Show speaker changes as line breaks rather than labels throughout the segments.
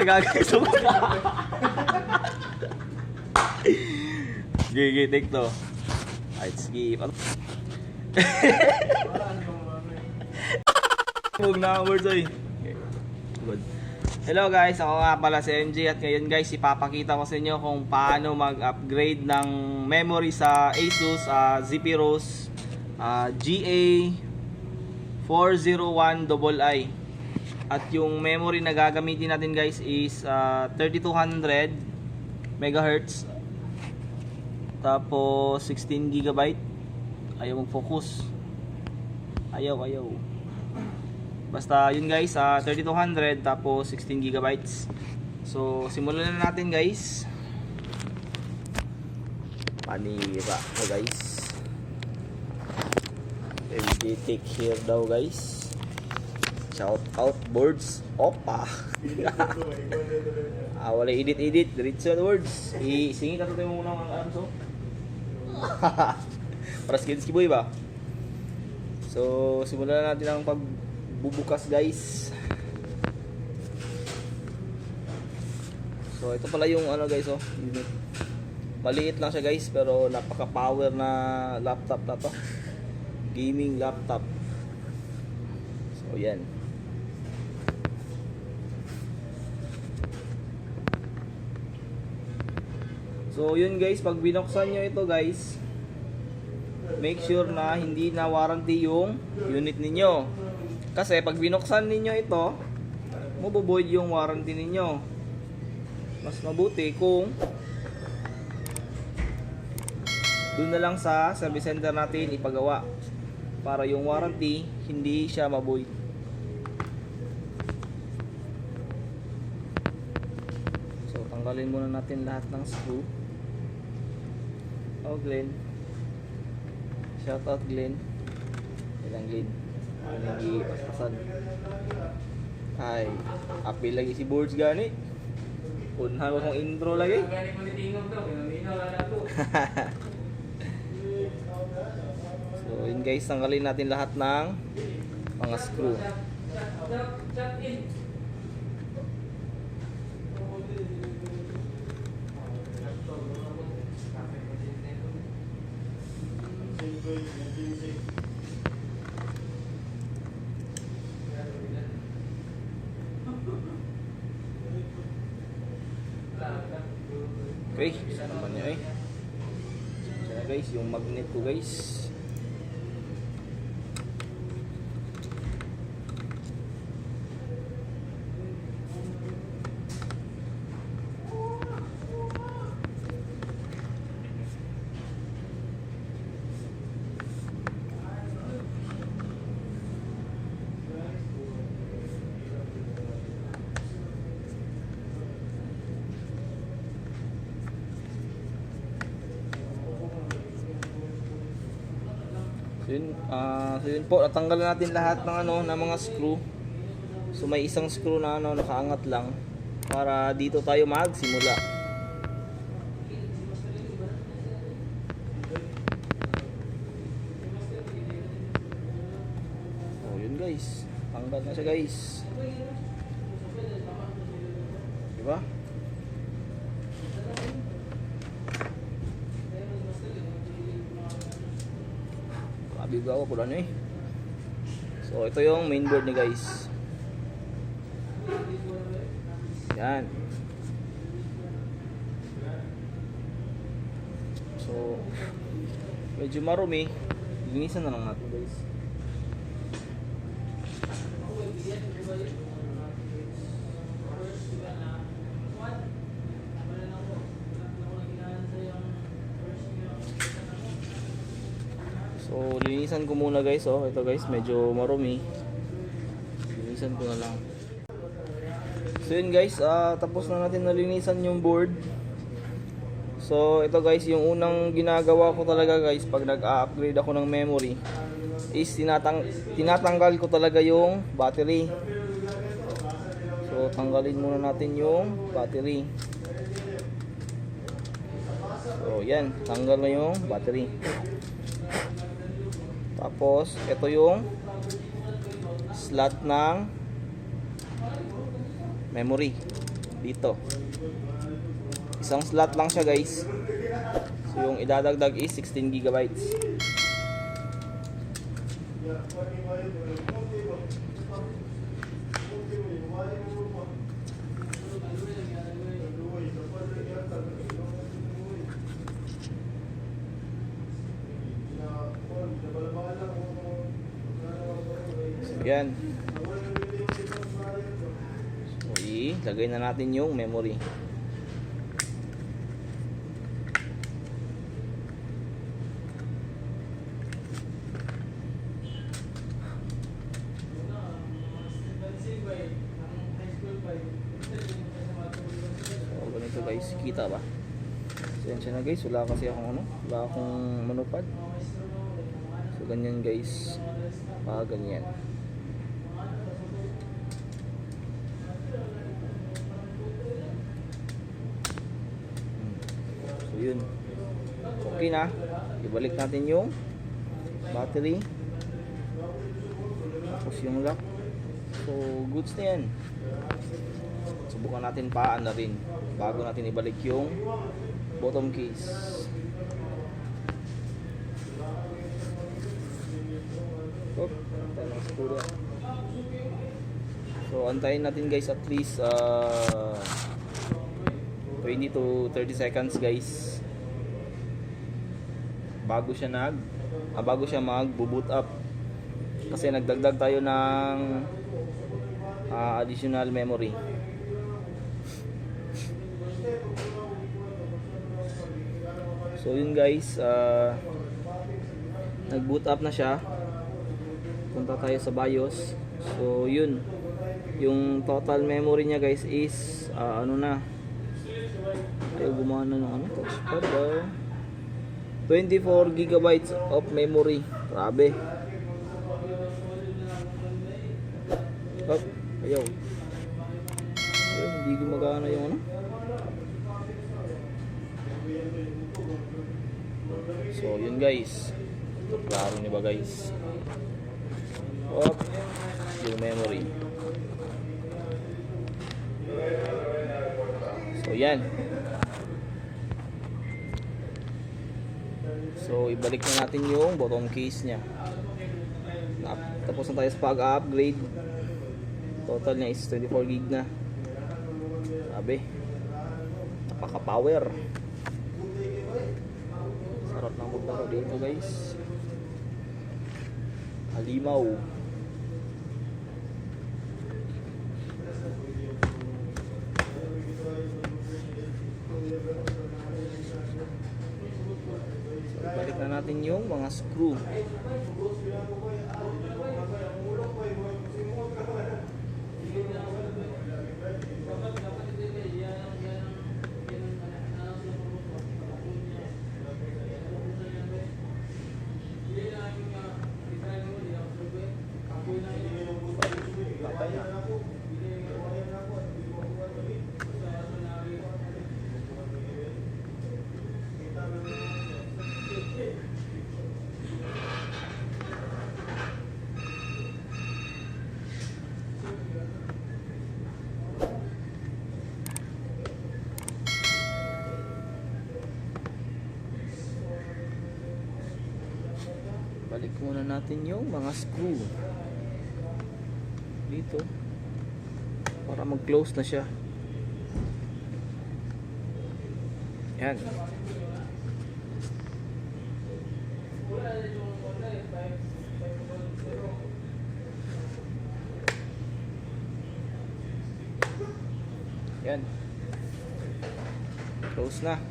sa gagawin ko na. Gigi, take to. Alright, sige. Huwag na ang words ay. Okay. Good. Hello guys, ako nga pala si MJ at ngayon guys ipapakita ko sa inyo kung paano mag-upgrade ng memory sa Asus Zephyrus GA401II. At yung memory na gagamitin natin guys is 3200 MHz. Tapos 16 GB. Ayaw mag-focus. Ayaw. Basta yun guys, 3200 tapos 16 GB. So simulan na natin guys. Panira ko guys. MJ take here daw guys. Shout out boards. Opa. Wala edit. Diretso na words. Isingit natin mo muna ang alam so. Para skins boy ba? So simulan na natin ang pagbubukas guys. So ito pala yung ano guys oh, unit. Maliit lang siya guys pero napaka power na laptop na to. Gaming laptop. So yan. So yun guys, pag binuksan nyo ito guys, make sure na hindi na warranty yung unit ninyo. Kasi pag binuksan ninyo ito, mabuboid yung warranty ninyo. Mas mabuti kung doon na lang sa service center natin ipagawa para yung warranty hindi siya maboid. So tanggalin muna natin lahat ng screw. Oh Glenn, shout out Glenn. Ilang Glenn lagi pasasan. Ay apil lagi si boards gani. Unha ko kong intro lagi. Gani ko nitingog to, minaw na to. So yun guys, tanggalin natin lahat ng mga screw. Okay, isa naman nyo eh. Isa na guys, yung magnet ko guys. So yun po, natanggalan natin lahat ng ng mga screw. So may isang screw na nakaangat lang para dito tayo magsimula. So yun guys, tanggal na siya guys. Diba? Bigaw ko lang eh. So ito yung mainboard ni guys. Yan. So medyo marumi. Linisan na lang natin guys. So linisan ko muna guys oh. Ito guys medyo marumi. Linisan ko na lang. So yun guys, tapos na natin nalinisan yung board. So ito guys, yung unang ginagawa ko talaga guys pag nag-upgrade ako ng memory is tinatanggal ko talaga yung battery. So tanggalin muna natin yung battery. So yan, tanggal na yung battery. Tapos ito yung slot ng memory. dito. Isang slot lang siya guys. So yung idadagdag is 16 gigabytes. So yan. So ilagay na natin yung memory. So guys, kita ba? Sensya na guys, wala kasi akong wala akong manupad. So ganyan guys, ganyan. So yun, okay na. Ibalik natin yung battery, tapos yung lock. So goods na yan. Subukan natin paan na rin bago natin ibalik yung bottom case. So antayin natin guys at least 20 to 30 seconds guys bago siya mag-boot up, kasi nagdagdag tayo ng additional memory. So yun guys, nag-boot up na siya. Punta tayo sa BIOS. So yun, yung total memory niya guys is na, ayaw gumana ng touchpad 24 gigabytes of memory. Grabe. Ayaw, hindi gumagana yung So yun guys, klaro nyo ba guys? Yung memory. So yan. So ibalik na natin yung bottom case nya. Tapos na tayo sa pag-upgrade. Total niya is 24 gig na. Sabi, napaka-power. Sarap ng maglaro dito guys. Halimaw. So, balik na natin yung mga screw. Balik muna natin yung mga screw dito para mag-close na siya. Yan. Yan. Close na.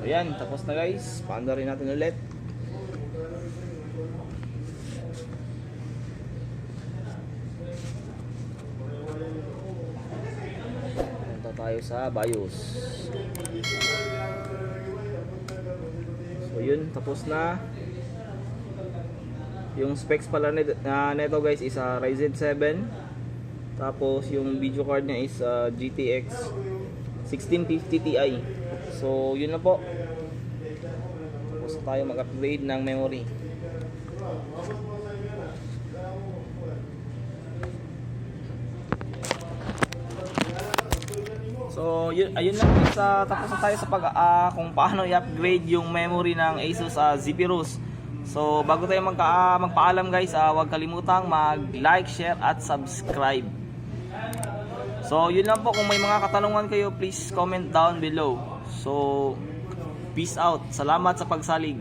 Ayan, tapos na guys. Paanda rin natin ulit. Punta tayo sa BIOS. So yun, tapos na. Yung specs pala neto guys is Ryzen 7. Tapos yung video card niya is GTX 1650 Ti. So yun na po. Tapos tayo mag-upgrade ng memory. So yun, ayun lang guys, tapos na tayo sa kung paano i-upgrade yung memory ng Asus Zephyrus. So bago tayo magpaalam guys, huwag kalimutang mag-like, share at subscribe. So yun lang po, kung may mga katanungan kayo, please comment down below. So peace out. Salamat sa pagsalig.